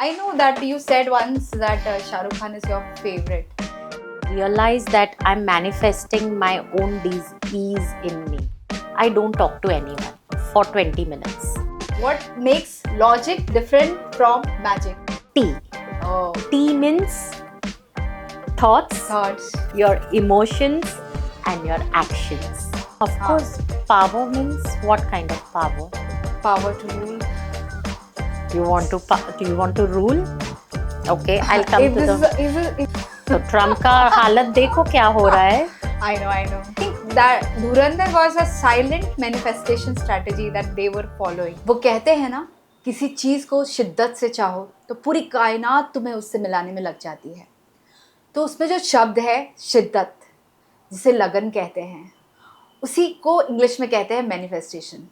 I know that you said once that Shah Rukh Khan is your favorite. Realize that I'm manifesting my own ease in me. I don't talk to anyone for 20 minutes. What makes logic different from magic? T. Oh, T means thoughts, thoughts. your emotions, and your actions. Of course, power means what kind of power? Power to rule. Do you want to rule? Okay, I'll come If to this the. is a, तो Trump का हालत देखो क्या हो रहा है. I know. I think that Dhurandhar was a silent manifestation strategy that they were following. वो कहते हैं ना, किसी चीज को शिद्दत से चाहो तो पूरी कायनात तुम्हें उससे मिलाने में लग जाती है. तो उसमें जो शब्द है शिद्दत, जिसे लगन कहते हैं, उसी को इंग्लिश में कहते हैं मैनिफेस्टेशन.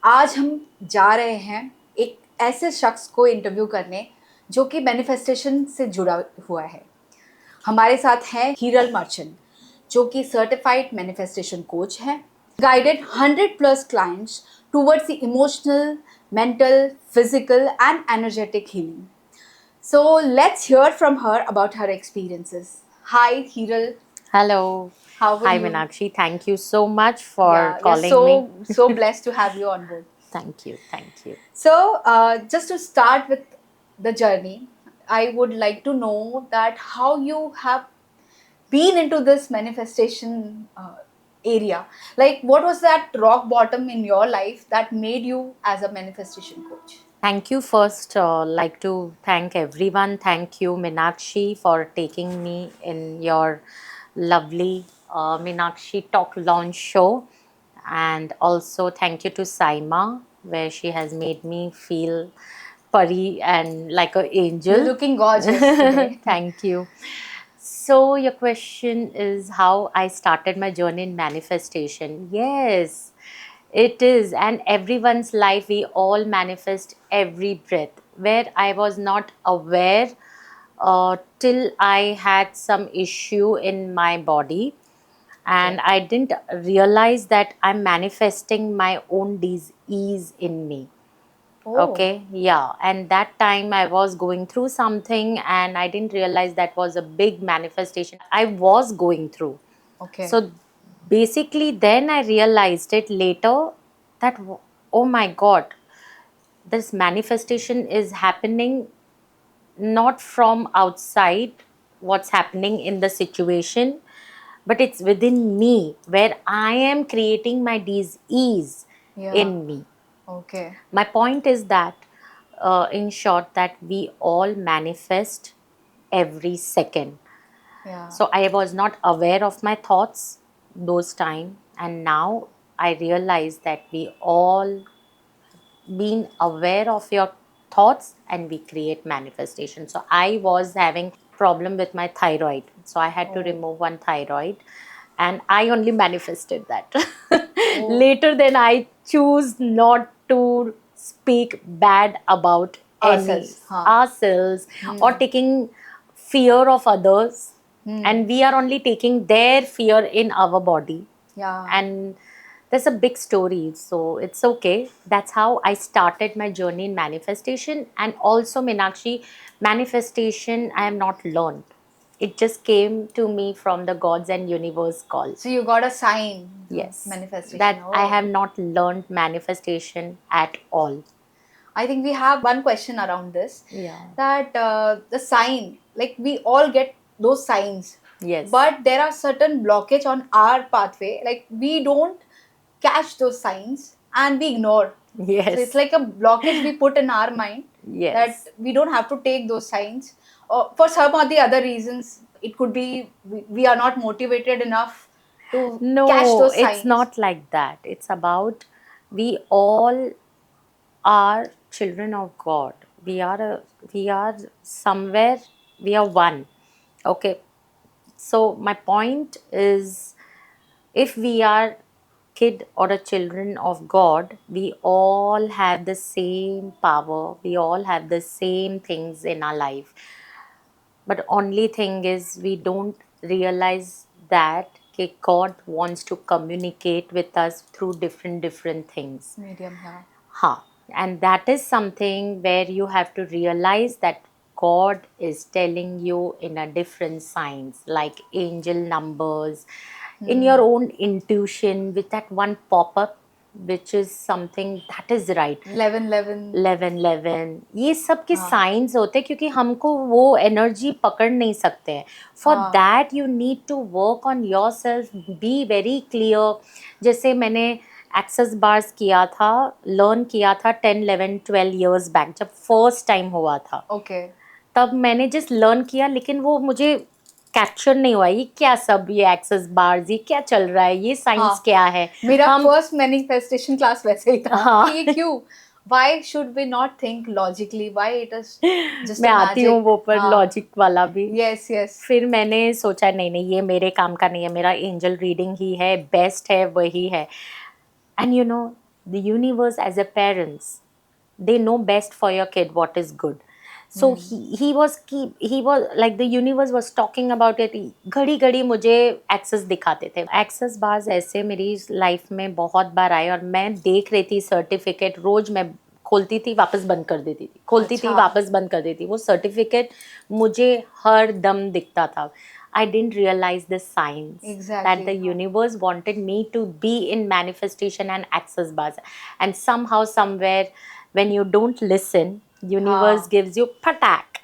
आज हम जा रहे हैं एक ऐसे शख्स को इंटरव्यू करने जो कि मैनिफेस्टेशन से जुड़ा हुआ है. हमारे साथ है हीरल मर्चेंट, जो कि सर्टिफाइड मैनिफेस्टेशन कोच है. Guided 100+ clients towards the emotional, mental, physical and energetic healing. So let's hear from her about her experiences. Hi, Hiral. Hello. How are Hi, you? Meenakshi. Thank you so much for calling we're me. so blessed to have you on board. Thank you. Thank you. So, just to start with the journey, I would like to know that how you have been into this manifestation area. Like, what was that rock bottom in your life that made you as a manifestation coach? Thank you. First, like to thank everyone. Thank you, Meenakshi, for taking me in your lovely Meenakshi Talk Launch show. And also thank you to Saima, where she has made me feel pari and like an angel. You're looking gorgeous today. Thank you. So your question is how I started my journey in manifestation. Yes, it is. And everyone's life, we all manifest every breath. Where I was not aware till I had some issue in my body, and I didn't realize that I'm manifesting my own disease in me. Oh. Okay, yeah. And that time I was going through something, and I didn't realize that was a big manifestation I was going through. Okay. So basically, then I realized it later that, oh my God, this manifestation is happening not from outside, what's happening in the situation, but it's within me where I am creating my disease in me. Okay. My point is that, in short, that we all manifest every second. Yeah. So I was not aware of my thoughts those time, and now I realize that we all being aware of your thoughts and we create manifestation. So I was having problem with my thyroid, so I had to remove one thyroid, and I only manifested that. Later then I choose not to speak bad about Ourselves, ourselves or taking fear of others, and we are only taking their fear in our body. Yeah. And there's a big story, so it's okay. That's how I started my journey in manifestation. And also, Meenakshi, manifestation I have not learned. It just came to me from the gods and universe call. So you got a sign. Yes, Manifestation. that I have not learned manifestation at all. I think we have one question around this. Yeah. That the sign, like we all get those signs. Yes. But there are certain blockage on our pathway. Like we don't catch those signs and we ignore. Yes. So it's like a blockage we put in our mind. Yes. That we don't have to take those signs. Or for some of the other reasons, it could be we are not motivated enough to catch those signs. No, it's not like that. It's about we all are children of God. We are somewhere, we are one. Okay. So my point is, if we are kid or a children of God, we all have the same power. We all have the same things in our life. But only thing is we don't realize that God wants to communicate with us through different things. Medium, yeah. Ha. And that is something where you have to realize that God is telling you in a different signs, like angel numbers, in your own intuition, with that one pop up, which is something that is right. 11 11 ये सब के हाँ science होते हैं, क्योंकि हमको वो energy पकड़ नहीं सकते हैं. फॉर हाँ that you need to work on your self, be very clear. जैसे मैंने एक्सेस बार्स किया था, लर्न किया था 10 11 12 ईयर्स बैक, जब फर्स्ट टाइम हुआ था. ओके तब मैंने जस्ट लर्न किया, लेकिन वो मुझे कैप्चर नहीं हुआ. ये क्या सब, ये एक्सेस बार्स, ये क्या चल रहा है, ये साइंस हाँ. क्या है. मेरा हम फर्स्ट मैनिफेस्टेशन क्लास वैसे ही था हाँ. कि ये क्यों, why should we not think logically, why it is just मैं a आती हूँ magic. वो पर हाँ लॉजिक वाला भी. yes yes फिर मैंने सोचा नहीं नहीं, ये मेरे काम का नहीं है, मेरा एंजल रीडिंग ही है, बेस्ट है, वही है. And you know, the universe as a parents, they know best for your kid what is good. So he was like, the universe was talking about it. घड़ी घड़ी मुझे एक्सेस दिखाते थे. Access bars ऐसे मेरी लाइफ में बहुत बार आए, और मैं देख रही थी सर्टिफिकेट. रोज मैं खोलती थी, वापस बंद कर देती थी, खोलती थी, अच्छा. वापस बंद कर देती. वो सर्टिफिकेट मुझे हर दम दिखता था. I didn't realize the signs that Exactly. the universe wanted me to be in manifestation and access bars. And somehow, somewhere, when you don't listen, universe हाँ. gives you फटाक.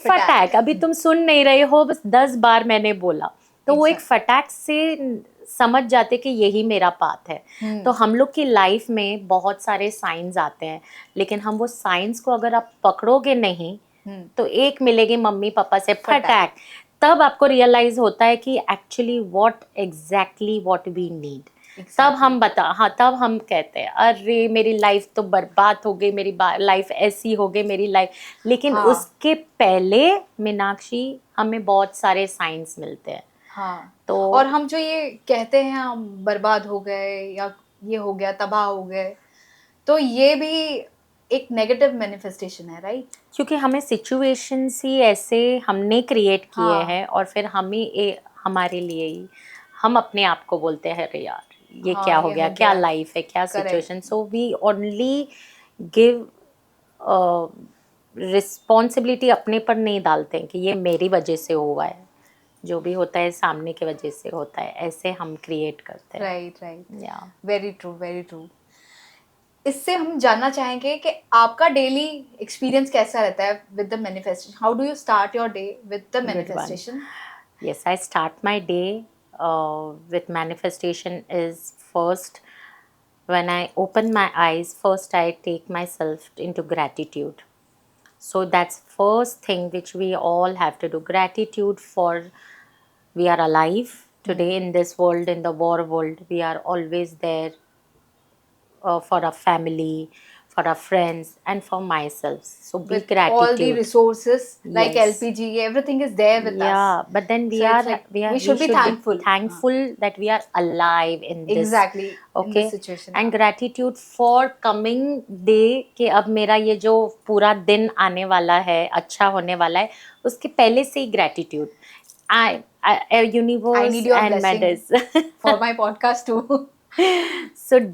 फटाक. अभी तुम सुन नहीं रहे हो, बस 10 बार मैंने बोला, तो वो एक फटाक से समझ जाते कि यही मेरा पाथ है. तो हम लोग की लाइफ में बहुत सारे साइंस आते हैं, लेकिन हम वो साइंस को अगर आप पकड़ोगे नहीं, तो एक मिलेगी मम्मी पापा से फटाक. तब आपको रियलाइज होता है कि actually what exactly what we need. तब हम तब हम कहते हैं, अरे मेरी लाइफ तो बर्बाद हो गई, मेरी लाइफ ऐसी हो गई, मेरी लाइफ. लेकिन हाँ. उसके पहले मीनाक्षी, हमें बहुत सारे साइंस मिलते हैं. हाँ तो और हम जो ये कहते हैं हम बर्बाद हो गए या ये हो गया, तबाह हो गए, तो ये भी एक नेगेटिव मैनिफेस्टेशन है, राइट? क्योंकि हमें सिचुएशंस ही ऐसे हमने क्रिएट किए हाँ. हैं, और फिर हम ही हमारे लिए ही हम अपने आप को बोलते हैं, अरे यार ये हाँ, क्या हो ये गया, हो क्या गया. लाइफ है, क्या Correct. Situation. So we only give responsibility अपने पर नहीं डालते हैं कि ये मेरी वजह से हुआ है. जो भी होता है सामने की वजह से होता है, ऐसे हम क्रिएट करते हैं. राइट राइट, या वेरी ट्रू वेरी ट्रू. इससे हम जानना चाहेंगे कि आपका डेली एक्सपीरियंस कैसा रहता है with the manifestation. How do you start your day with the one. Manifestation? Yes, I start my day with manifestation. Is first, when I open my eyes, first I take myself into gratitude. So that's first thing which we all have to do. Gratitude for we are alive today in this world, in the war world. We are always there for our family, for our friends, and for myself. So be With gratitude. all the resources like Yes. LPG, everything is there with us. Yeah, but then we So are it's like we should be thankful. thankful that we are alive in this. Exactly. In Okay. this situation. And gratitude for coming day कि अब मेरा ये जो पूरा दिन आने वाला है, अच्छा होने वाला है, उसके पहले से ही gratitude. Universe I need your and blessing matters. for my podcast too. So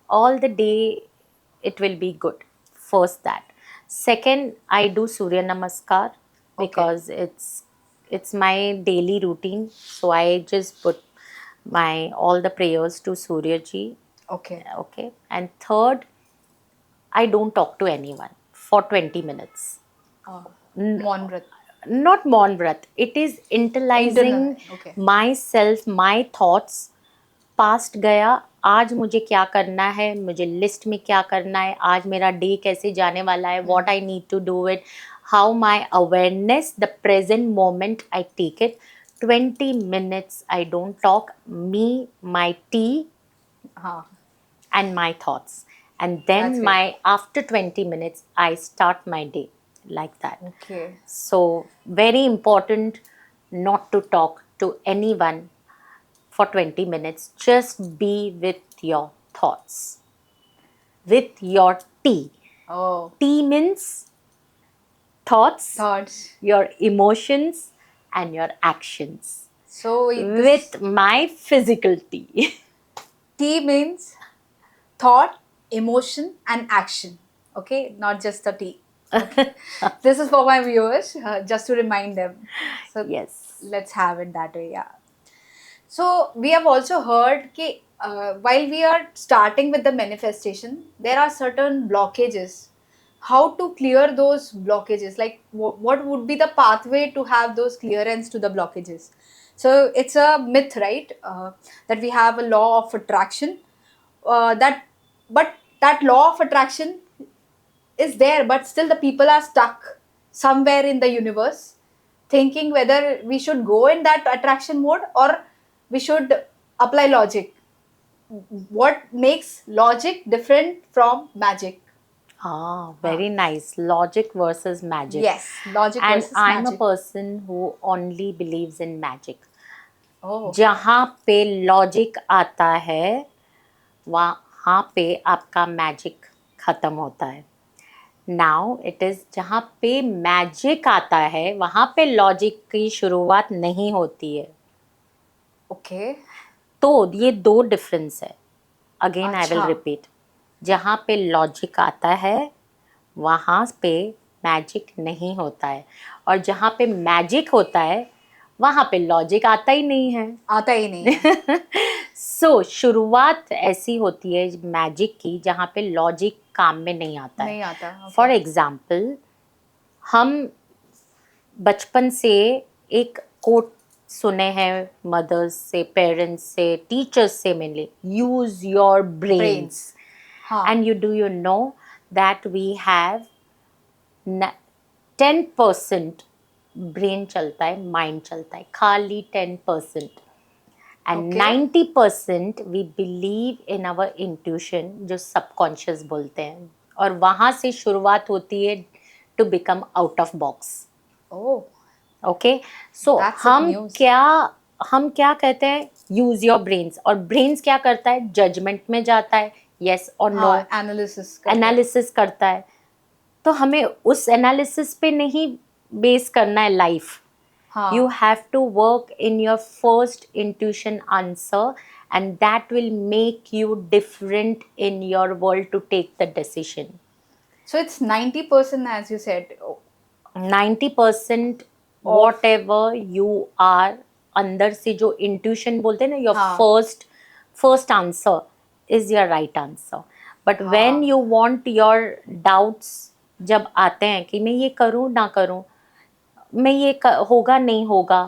all the day, it will be good. First that. Second, I do Surya Namaskar because it's my daily routine. So I just put my all the prayers to Surya ji. Okay. Okay. And third, I don't talk to anyone for 20 minutes. Maun Vrat. Not Maun Vrat. It is internalizing Okay. myself, my thoughts. Past गया, आज मुझे क्या करना है, मुझे list में क्या करना है, आज मेरा डे कैसे जाने वाला है, what I need to do it, how my awareness, the present moment I take it. 20 minutes I don't talk, me, my tea, and my thoughts. And then That's great. after 20 minutes, I start my day like that. Okay. So very important not to talk to anyone for 20 minutes. Just be with your thoughts, with your tea. Oh. Tea means thoughts, your emotions, and your actions. So with my physical tea. tea means thought, emotion and action. Okay, not just the T. Okay. This is for my viewers, just to remind them. So Yes. let's have it that way. Yeah. So we have also heard that while we are starting with the manifestation, there are certain blockages. How to clear those blockages? Like what would be the pathway to have those clearance to the blockages? So it's a myth, right? That we have a law of attraction. That but that law of attraction is there, but still the people are stuck somewhere in the universe, thinking whether we should go in that attraction mode or we should apply logic. What makes logic different from magic? Ah, very nice. Logic versus magic. Yes, logic And versus I'm a magic. person who only believes in magic. Oh, जहाँ पे logic आता है वहाँ पे आपका magic खत्म होता है. नाउ इट इज़ जहाँ पे मैजिक आता है वहाँ पे लॉजिक की शुरुआत नहीं होती है. okay. तो ये दो डिफरेंस है. अगेन आई विल अच्छा. रिपीट. जहाँ पे लॉजिक आता है वहाँ पे मैजिक नहीं होता है, और जहाँ पे मैजिक होता है वहाँ पे लॉजिक आता ही नहीं है. आता ही नहीं है. सो शुरुआत ऐसी होती है मैजिक की जहाँ पे लॉजिक काम में नहीं आता नहीं है. आता. Okay. फॉर एग्जाम्पल, हम बचपन से एक कोट सुने हैं मदर्स से, पेरेंट्स से, टीचर्स से mainly, use your brains. Brains. हाँ. And do you know that we have 10% brain चलता है, माइंड चलता है, खाली 10%. And Okay. 90% we believe in our intuition, जो सबकॉन्शियस बोलते हैं, और वहाँ से शुरुआत होती है to become out of box. Oh, okay. So That's some news. हम क्या कहते हैं, यूज योर ब्रेन्स, और ब्रेन्स क्या करता है, जजमेंट में जाता है, यस और नो, हाँ, एनालिसिस एनालिसिस करता है. तो हमें उस एनालिसिस पे नहीं बेस करना है लाइफ. हाँ. You have to work in your first intuition answer, and that will make you different in your world to take the decision. So it's 90% as you said. 90% whatever you are, अंदर से जो intuition बोलते हैं ना, your हाँ. first answer is your right answer. But when you want your doubts जब आते हैं कि मैं ये करूँ ना करूँ, मैं ये होगा नहीं होगा,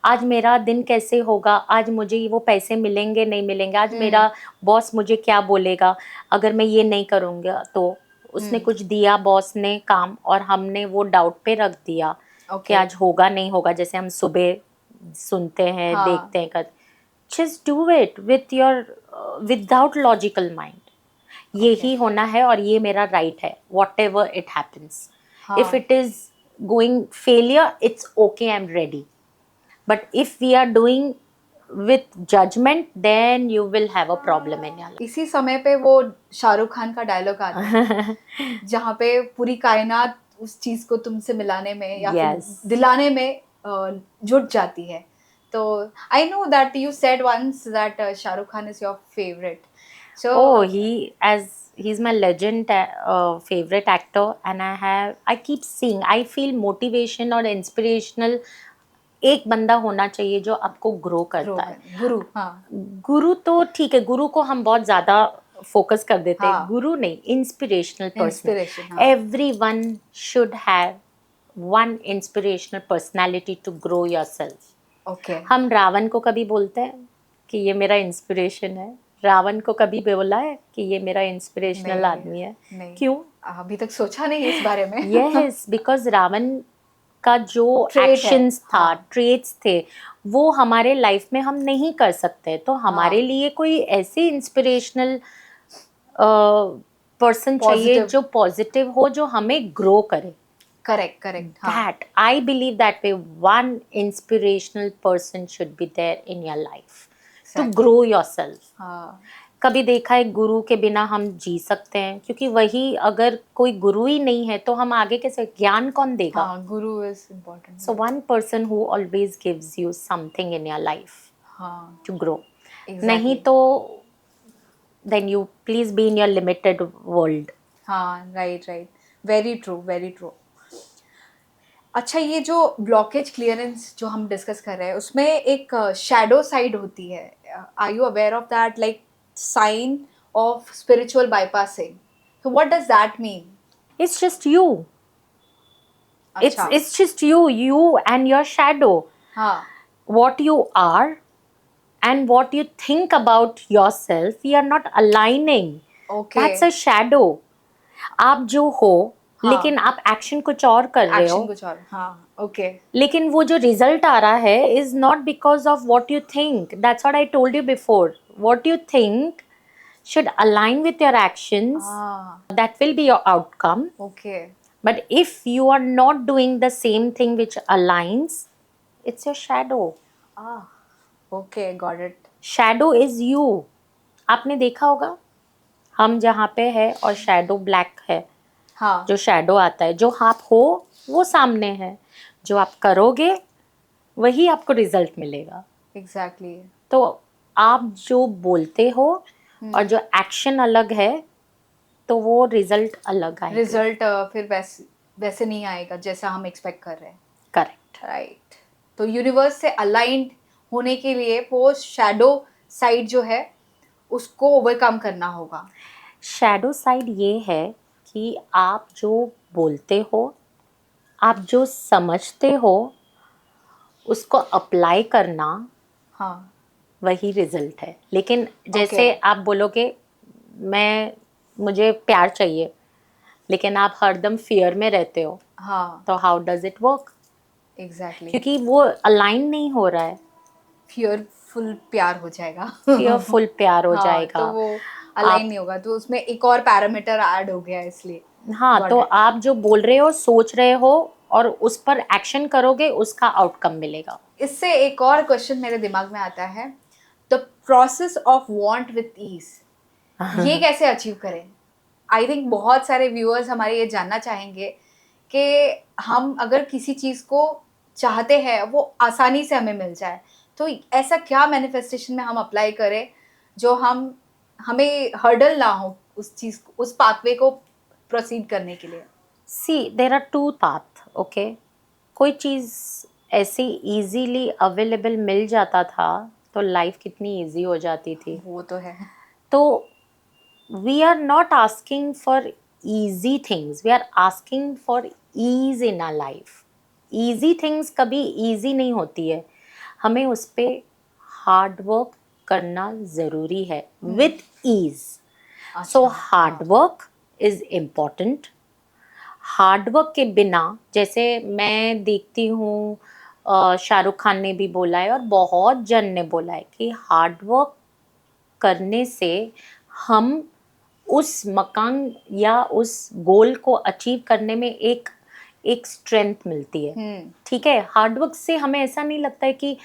आज मेरा दिन कैसे होगा, आज मुझे वो पैसे मिलेंगे नहीं मिलेंगे, आज मेरा बॉस मुझे क्या बोलेगा अगर मैं ये नहीं करूँगा. तो उसने कुछ दिया बॉस ने काम, और हमने वो डाउट पे रख दिया कि आज होगा नहीं होगा. जैसे हम सुबह सुनते हैं, देखते हैं, just do it with your without logical mind. यही होना है और ये मेरा राइट है, what ever it happens. If it is going failure, it's okay, I'm ready. But if we are doing with judgment, then you will have a problem in your life. इसी समय पे वो शाहरुख खान का डायलॉग आता है जहाँ पे पूरी कायनात उस चीज को तुमसे मिलाने में या Yes. फिर दिलाने में जुट जाती है. तो I know that you said once that Shahrukh Khan is your favourite. So Oh, he's my legend, favorite actor, and I keep seeing, I feel motivation और inspirational एक बंदा होना चाहिए जो आपको ग्रो करता है. गुरु. हाँ. गुरु तो ठीक है, गुरु को हम बहुत ज्यादा फोकस कर देते हैं. हाँ. गुरु नहीं, इंस्पिरेशनल पर्सन. Inspiration, हाँ. Everyone should have one inspirational personality to grow yourself. Okay. हम रावण को कभी बोलते हैं कि ये मेरा इंस्पिरेशन है? रावण को कभी बोला है कि ये मेरा इंस्पिरेशनल आदमी है? नहीं. क्यों? अभी तक सोचा नहीं इस बारे में. यस, बिकॉज रावण का जो Trait है. एक्शंस था, हाँ. ट्रेट्स थे, वो हमारे लाइफ में हम नहीं कर सकते. तो हमारे लिए कोई ऐसे इंस्पिरेशनल पर्सन चाहिए जो पॉजिटिव हो, जो हमें ग्रो करे. Correct. That I believe that way, one inspirational person should be there in your life to grow yourself. हाँ. कभी देखा है गुरु के बिना हम जी सकते हैं? क्योंकि वही, अगर कोई गुरु ही नहीं है तो हम आगे कैसे, ज्ञान कौन देगा? हाँ, गुरु is important. So one person who always gives you something in your life हाँ. to grow. Exactly. नहीं तो then you please be in your limited world. हाँ, right right, very true very true. अच्छा, ये जो ब्लॉकेज क्लियरेंस जो हम discuss कर रहे हैं उसमें एक शैडो साइड होती है, are you aware of that, like sign of spiritual bypassing, so what does that mean? It's just you. अच्छा, It's just you and your shadow. हाँ, What you are and what you think about yourself, you are not aligning. Okay, That's a shadow. आप जो हो, हाँ, लेकिन आप action कुछ और कर रहे एक्शन हो, कुछ और, हाँ, ओके, लेकिन वो जो रिजल्ट आ रहा है is not because of what you think. That's what I told you before. What you think should align with your actions. हाँ, That will be your outcome. Okay, But if you are not doing the same thing which aligns, it's your shadow. Okay, got it, Shadow is you. आपने देखा होगा, हम जहाँ पे है और shadow black है. हाँ, जो शैडो आता है, जो आप हो वो सामने है, जो आप करोगे वही आपको रिजल्ट मिलेगा. एग्जैक्टली, तो आप जो बोलते हो और जो एक्शन अलग है, तो वो रिजल्ट अलग आएगा. रिजल्ट फिर वैसे वैसे नहीं आएगा जैसा हम एक्सपेक्ट कर रहे हैं, करेक्ट. राइट। तो यूनिवर्स से अलाइंड होने के लिए वो शैडो साइड जो है उसको ओवरकम करना होगा। शैडो साइड ये है कि आप जो बोलते हो, आप जो समझते हो, उसको अप्लाई करना, हाँ, वही रिजल्ट है. लेकिन जैसे Okay. आप बोलोगे मुझे प्यार चाहिए, लेकिन आप हरदम फियर में रहते हो, हाँ, तो how does it work? Exactly, क्योंकि वो अलाइन नहीं हो रहा है. फियरफुल प्यार हो जाएगा। फियरफुल प्यार हो हाँ, जाएगा. तो वो अलाइन आप नहीं होगा, तो उसमें एक और पैरामीटर ऐड हो गया इसलिए। हाँ, Got तो it. आप जो बोल रहे हो, सोच रहे हो और उस पर एक्शन करोगे, उसका आउटकम मिलेगा. इससे एक और क्वेश्चन मेरे दिमाग में आता है, the process of want with ease, ये कैसे अचीव करें? आई थिंक बहुत सारे व्यूअर्स हमारे ये जानना चाहेंगे कि हम अगर किसी चीज़ को चाहते हैं वो आसानी से हमें मिल जाए, तो ऐसा क्या मैनिफेस्टेशन में हम अप्लाई करें जो हमें हर्डल ना हो उस चीज़ को, उस पाथवे को प्रोसीड करने के लिए? See, there are two path. Okay, कोई चीज़ ऐसे इजीली अवेलेबल मिल जाता था तो लाइफ कितनी इजी हो जाती थी. वो तो है। तो we are not asking for easy things, we are asking for ease in our life. easy things कभी easy नहीं होती है, हमें उस पर हार्ड वर्क करना ज़रूरी है with ease. So hard work is important. Hard work के बिना, जैसे मैं देखती हूँ शाहरुख खान ने भी बोला है और बहुत जन ने बोला है कि हार्ड वर्क करने से हम उस मकान या उस गोल को अचीव करने में एक स्ट्रेंथ मिलती है. ठीक है, हार्ड वर्क से हमें ऐसा नहीं लगता है कि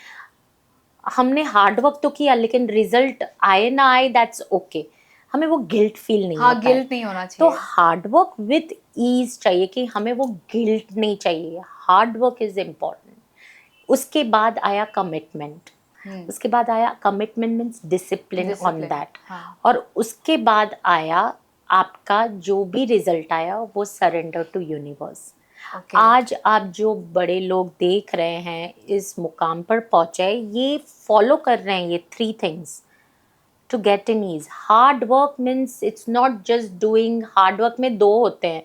हमने हार्ड वर्क तो किया लेकिन रिजल्ट आए ना आए, दैट्स ओके. हमें वो गिल्ट फील नहीं हाँ, होता है. गिल्ट नहीं होना तो चाहिए। हार्ड वर्क विथ ईज चाहिए कि हमें वो गिल्ट नहीं चाहिए. Hard work is important. उसके बाद आया कमिटमेंट. उसके बाद आया commitment means discipline on that. और उसके बाद आया आपका जो भी रिजल्ट आया वो सरेंडर टू यूनिवर्स. आज आप जो बड़े लोग देख रहे हैं इस मुकाम पर पहुंचे, ये फॉलो कर रहे हैं ये 3 things to get in ease. Hard work means it's not just doing. Hard work में 2 होते हैं,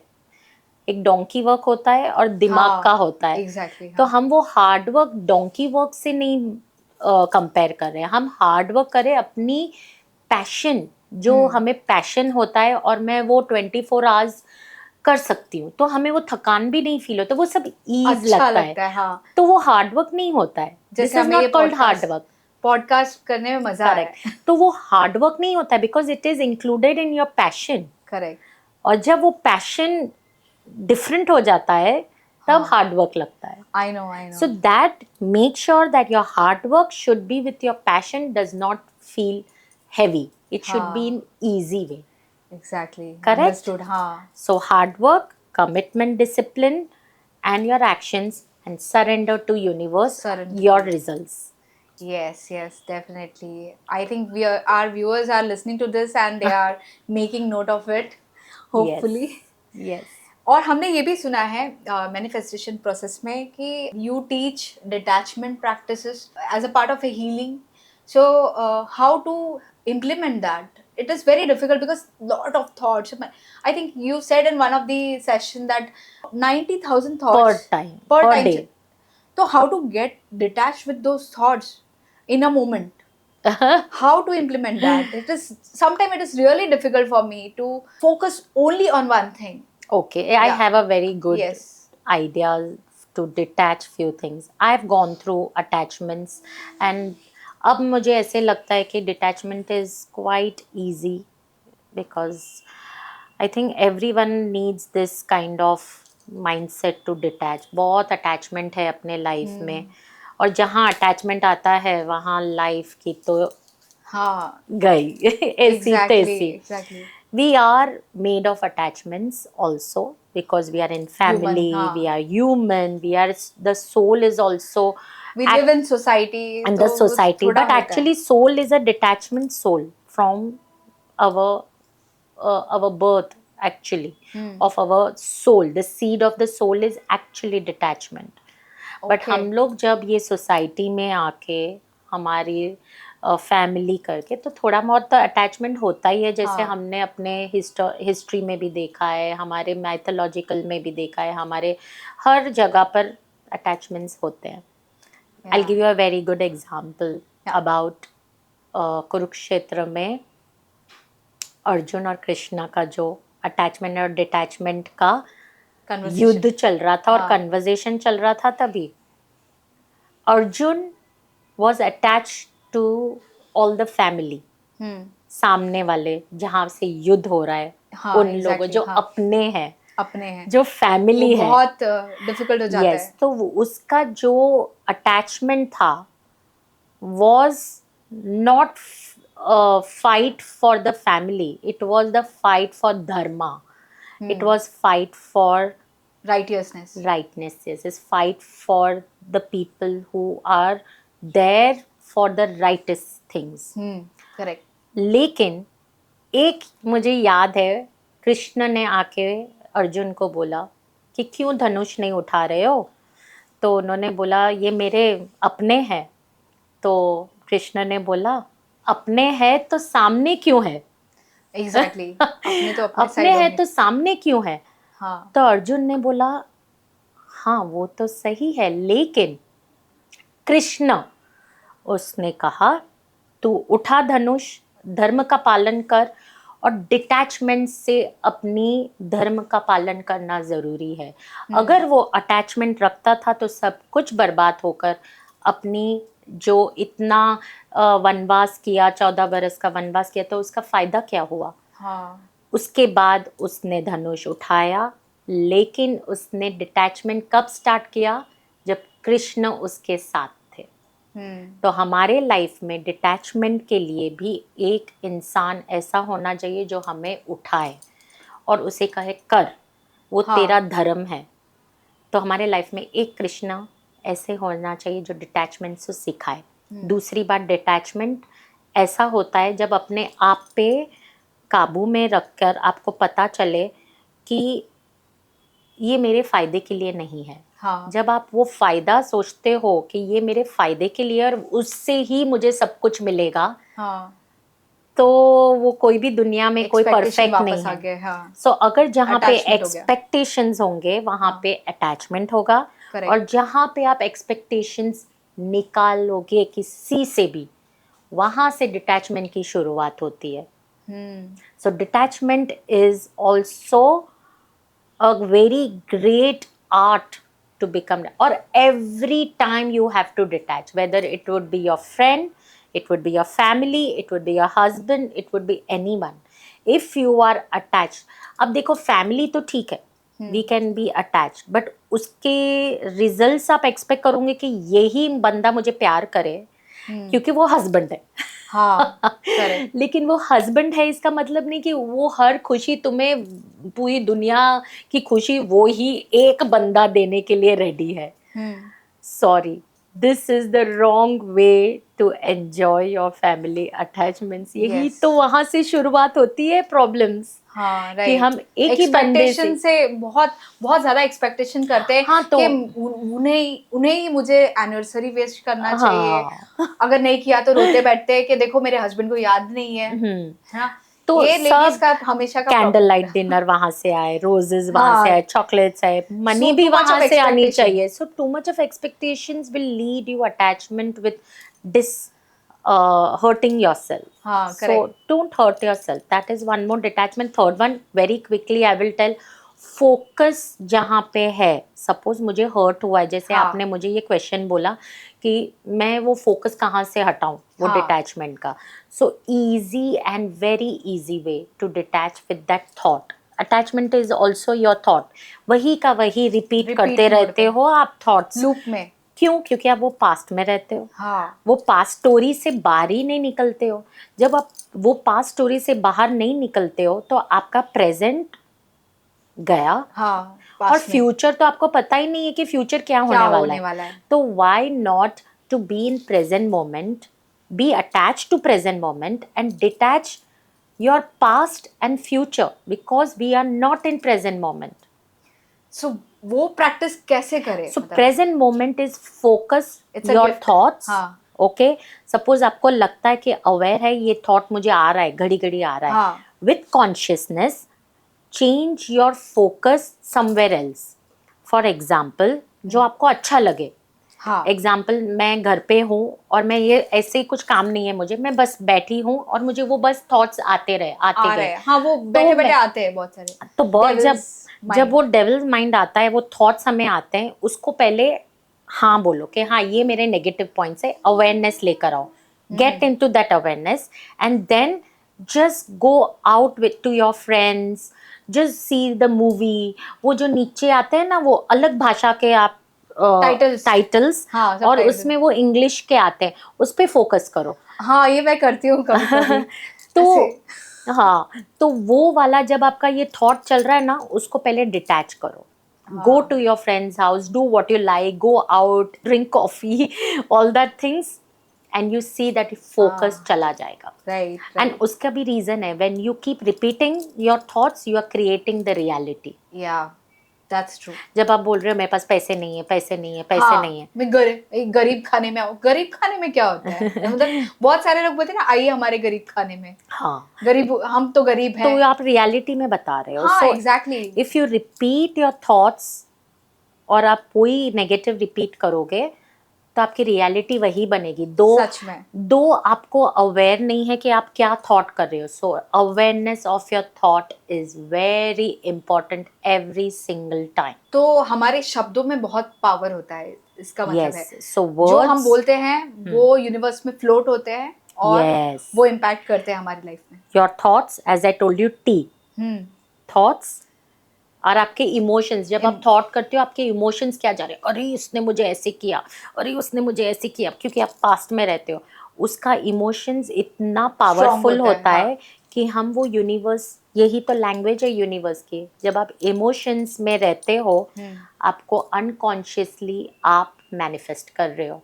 एक डोंकी वर्क होता है और दिमाग का होता है. Exactly, तो हम वो हार्ड वर्क डोंकी वर्क से नहीं कंपेयर कर रहे हैं. हम हार्ड वर्क करें अपनी पैशन, जो हमें पैशन होता है और मैं वो 24 आवर्स कर सकती हूँ, तो हमें वो थकान भी नहीं फील होता, वो सब ईज अच्छा लगता है. हाँ, तो वो हार्ड वर्क नहीं होता है. This is not called hard work. Podcast करने में मजा आ रहा है। तो वो हार्ड वर्क नहीं होता है because it is included in your passion. Correct. और जब वो पैशन डिफरेंट हो जाता है तब हार्ड वर्क लगता है. I know So that make sure that your hard work should be with your passion, does not feel heavy. It should be in easy way. Exactly, Correct? Understood. हाँ, So hard work, commitment, discipline, and your actions, and surrender to universe Surrender. your results. Yes, yes, definitely. I think our viewers are listening to this and they are making note of it, hopefully. Yes. और हमने ये भी सुना है manifestation process में कि you teach detachment practices as a part of a healing so how to implement that. It is very difficult because lot of thoughts. I think you said in one of the session that 90,000 Per thoughts time, per per time. day. So how to get detached with those thoughts in a moment? How to implement that? It is sometimes it is really difficult for me to focus only on one thing. Okay, I Yeah. have a very good Yes. idea to detach few things. I have gone through attachments and अब मुझे ऐसे लगता है कि detachment is quite easy because I think everyone needs this kind of mindset to detach. बहुत attachment है अपने life में और जहाँ attachment आता है वहाँ life की तो हाँ, गई ऐसी exactly, तैसी. exactly. We are made of attachments also because we are in family, हाँ. we are human, we are, the soul is also We live in society, in तो the society, थोड़ा but होता है. actually soul is a detachment soul from our our birth actually, of our soul. The seed of the soul is actually detachment. But Okay. हम लोग जब ये society में आके हमारी फैमिली करके तो थोड़ा बहुत तो अटैचमेंट होता ही है, जैसे हाँ. हमने अपने हिस्ट्री में भी देखा है, हमारे मैथोलॉजिकल में भी देखा है, हमारे हर जगह पर अटैचमेंट्स होते हैं. I give you a very good example about Kurukshetra में अर्जुन और कृष्णा का जो अटैचमेंट और डिटैचमेंट का युद्ध चल रहा था और कन्वर्सेशन चल रहा था. तभी Arjun was attached to all the family. सामने वाले जहाँ से युद्ध हो रहा है, उन लोगों जो अपने हैं, जो फैमिली है, बहुत डिफिकल्ट हो जाता है. यस, तो उसका जो अटैचमेंट था was not fight for the family, it was the fight for dharma, it was fight for righteousness, yes, is fight for the people who are there for the righteous things. Correct. लेकिन एक मुझे याद है कृष्ण ने आके अर्जुन को बोला कि क्यों धनुष नहीं उठा रहे हो, तो उन्होंने बोला ये मेरे अपने हैं. तो कृष्ण ने बोला अपने है तो सामने क्यों है. एग्जैक्टली. अपने तो अपने है तो सामने क्यों है. हाँ. तो अर्जुन ने बोला हाँ वो तो सही है, लेकिन कृष्ण, उसने कहा तू उठा धनुष, धर्म का पालन कर, और डिटैचमेंट से अपनी धर्म का पालन करना ज़रूरी है. अगर वो अटैचमेंट रखता था तो सब कुछ बर्बाद होकर अपनी जो इतना वनवास किया, 14 बरस का वनवास किया, तो उसका फ़ायदा क्या हुआ. हाँ. उसके उसके बाद उसने धनुष उठाया, लेकिन उसने डिटैचमेंट कब स्टार्ट किया, जब कृष्ण उसके साथ थे. तो हमारे लाइफ में डिटैचमेंट के लिए भी एक इंसान ऐसा होना चाहिए जो हमें उठाए और उसे कहे कर, वो तेरा धर्म है. तो हमारे लाइफ में एक कृष्णा ऐसे होना चाहिए जो डिटैचमेंट से सिखाए. दूसरी बात, डिटैचमेंट ऐसा होता है जब अपने आप पे काबू में रखकर आपको पता चले कि ये मेरे फ़ायदे के लिए नहीं है. हाँ. जब आप वो फ़ायदा सोचते हो कि ये मेरे फ़ायदे के लिए और उससे ही मुझे सब कुछ मिलेगा, हाँ. तो वो कोई भी दुनिया में कोई परफेक्ट नहीं है. हाँ. सो अगर जहाँ पे Attachment हो गया. एक्सपेक्टेशंस होंगे वहाँ पे अटैचमेंट होगा. Correct. और जहाँ पे आप एक्सपेक्टेशंस निकालोगे किसी से भी, वहाँ से डिटैचमेंट की शुरुआत होती है. So detachment is also a very great art to become, or every time you have to detach, whether it would be your friend, it would be your family, it would be your husband, it would be anyone. If you are attached, अब देखो family तो ठीक है, we can be attached, but उसके results आप expect करोगे कि यही बंदा मुझे प्यार करे क्योंकि वो हस्बैंड है. हाँ. करेक्ट. लेकिन वो हस्बैंड है इसका मतलब नहीं कि वो हर खुशी तुम्हें, पूरी दुनिया की खुशी वो ही एक बंदा देने के लिए रेडी है. Sorry, this is the wrong way to enjoy your family attachments. यही Yes. तो वहां से शुरुआत होती है प्रॉब्लम्स. हाँ कि राइट. हम एक ही बंदे एक्सपेक्टेशन से से बहुत बहुत ज्यादा एक्सपेक्टेशन करते हैं हाँ, तो कि उन्हें ही मुझे एनिवर्सरी विश करना चाहिए. हाँ. अगर नहीं किया तो रोते बैठते हैं कि देखो मेरे हस्बैंड को याद नहीं है. है ना. तो ये लेडीज सब का हमेशा का कैंडल problem लाइट है. डिनर वहां से आए, रोजेस वहां हाँ. से आए, चॉकलेट्स आए, मनी So भी too much वहां of से आनी expectation. चाहिए. So too much of expectations will lead you attachment with this hurting yourself. हाँ So correct. don't hurt yourself. That is one more detachment. Third one, very quickly I will tell. Focus जहाँ पे है, suppose मुझे hurt हुआ है, जैसे हाँ. आपने मुझे ये क्वेश्चन बोला कि मैं वो फोकस कहाँ से हटाऊं, वो हाँ. डिटैचमेंट का. So easy and very easy way to detach with that thought. Attachment is also your thought. वही का वही रिपीट करते mode रहते पे. हो आप थॉट्स. लूप में. क्यों? क्योंकि आप वो पास्ट में रहते हो. हाँ. वो पास्ट स्टोरी से बाहर ही नहीं निकलते हो. जब आप वो पास्ट स्टोरी से बाहर नहीं निकलते हो तो आपका प्रेजेंट गया. हाँ. और past में फ्यूचर तो आपको पता ही नहीं है कि फ्यूचर क्या क्या होने होने है. वाला है. तो why not to be in present moment, be attach to present moment and detach your past and future, because we are not in present moment. So वो प्रैक्टिस कैसे करें. So present moment is focus It's a your gift. Thoughts. हाँ. Okay, suppose आपको लगता है कि aware है ये थॉट मुझे आ रहा है, घड़ी घड़ी आ रहा है. हाँ. With consciousness change your focus somewhere else. For example, जो आपको अच्छा लगे. हाँ. एग्जाम्पल, मैं घर पे हूँ और मैं ये ऐसे ही कुछ काम नहीं है मुझे, मैं बस बैठी हूँ और मुझे वो बस थॉट्स आते रहे आ आते रहे गए. हैं. हाँ वो बैठे बैठे आते हैं बहुत सारे. तो बहुत Devil's जब mind. वो डेविल्स माइंड आता है, वो थॉट्स हमें आते हैं, उसको पहले हाँ बोलो कि हाँ ये मेरे नेगेटिव पॉइंट्स है, अवेयरनेस लेकर आओ. Get into that awareness and then just go out with to your friends, just see the movie. वो जो नीचे आते हैं ना, वो अलग भाषा के आप टाइटल्स हाँ, और subtitles. उसमें वो इंग्लिश के आते हैं, उस पे फोकस करो. हाँ ये मैं करती हूँ कभी कभी. तो हाँ, तो वो वाला जब आपका ये थॉट चल रहा है ना, उसको पहले डिटैच करो. Go to your friends house, do what you like, go out, drink coffee, all that things, and you see that focus चला जाएगा. राइट. एंड उसका भी रीजन है, when you keep repeating your thoughts you are creating the reality. Yeah that's true. जब आप बोल रहे हो मेरे पास पैसे नहीं है, पैसे नहीं है, पैसे हाँ, नहीं है, मैं गरीब खाने में आऊँ. गरीब खाने में क्या होता है. मतलब बहुत सारे लोग बोलते हैं ना, आइए हमारे गरीब खाने में. हाँ, गरीब, हम तो गरीब हैं. तो आप रियलिटी में बता रहे हो. हाँ So, exactly. If you repeat your thoughts और आप कोई नेगेटिव रिपीट करोगे तो आपकी रियलिटी वही बनेगी. सच में. दो आपको अवेयर नहीं है कि आप क्या थॉट कर रहे हो. So awareness of your thought is very important every single time. तो हमारे शब्दों में बहुत पावर होता है, इसका मतलब है. यस, सो जो हम बोलते हैं वो यूनिवर्स में फ्लोट होते हैं और Yes. वो इम्पैक्ट करते हैं हमारी लाइफ में. Your thoughts, as I told you, टी हम्म. थॉट्स और आपके इमोशंस. जब आप थॉट करते हो आपके इमोशंस क्या जा रहे हैं, अरे इसने मुझे ऐसे किया, अरे उसने मुझे ऐसे किया, क्योंकि आप पास्ट में रहते हो. उसका इमोशंस इतना पावरफुल होता है कि हम वो यूनिवर्स, यही तो लैंग्वेज है यूनिवर्स की. जब आप इमोशंस में रहते हो आपको अनकॉन्शियसली आप मैनिफेस्ट कर रहे हो.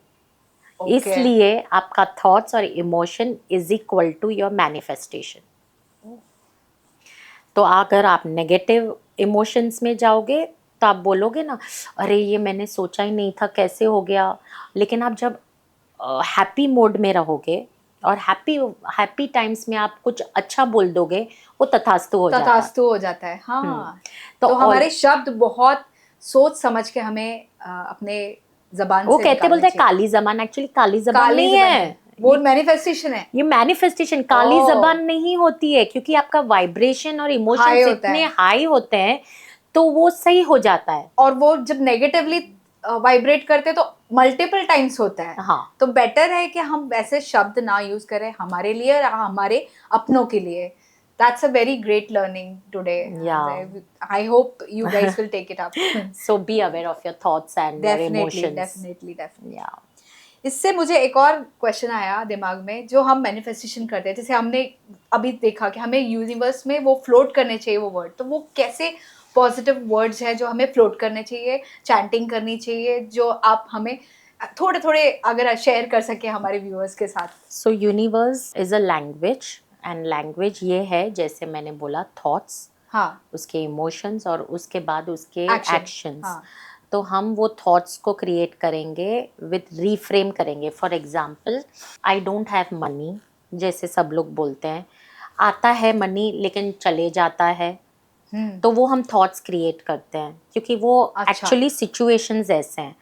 इसलिए आपका थॉट्स और emotion is equal to your manifestation. तो अगर आप नेगेटिव इमोशंस में जाओगे तो आप बोलोगे ना, अरे ये मैंने सोचा ही नहीं था, कैसे हो गया. लेकिन आप जब हैप्पी मोड में रहोगे और हैप्पी टाइम्स में आप कुछ अच्छा बोल दोगे, वो तथास्तु हो जाता है. तथास्तु हो जाता है. हाँ. तो तो हमारे शब्द बहुत सोच समझ के हमें अपने जबान वो से कहते बोलते हैं निकालने काली जबान. एक्चुअली काली जबान काली नहीं जबान है, वो मैनिफेस्टेशन है. ये मैनिफेस्टेशन. काली जबान नहीं होती है, क्योंकि आपका वाइब्रेशन और High इमोशंस होता इतने है. हाई होते हैं तो वो सही हो जाता है. और वो जब नेगेटिवली वाइब्रेट करते तो मल्टीपल टाइम्स होता है. हाँ, तो बेटर है कि हम वैसे शब्द ना यूज करें हमारे लिए और हमारे अपनों के लिए. That's a very great learning today. Yeah. I hope you guys will take it up. so be aware of your thoughts and your emotions. Definitely. Yeah. इससे मुझे एक और क्वेश्चन आया दिमाग में, जो हम मैनिफेस्टेशन करते हैं, जैसे हमने अभी देखा कि हमें यूनिवर्स में वो फ्लोट करने चाहिए वो वर्ड. तो वो कैसे पॉजिटिव वर्ड्स हैं जो हमें फ्लोट करने चाहिए, चैंटिंग करनी चाहिए, जो आप हमें थोड़े थोड़े अगर शेयर कर सके हमारे व्यूअर्स के साथ. So universe is a language, and language ये है जैसे मैंने बोला thoughts, हाँ. उसके इमोशंस और उसके बाद उसके Action. एक्शंस. हाँ. तो हम वो थॉट्स को क्रिएट करेंगे, विथ रीफ्रेम करेंगे. For example, I don't have money, जैसे सब लोग बोलते हैं, आता है मनी लेकिन चले जाता है. तो वो हम थॉट्स क्रिएट करते हैं क्योंकि वो अच्छा. एक्चुअली सिचुएशंस ऐसे हैं.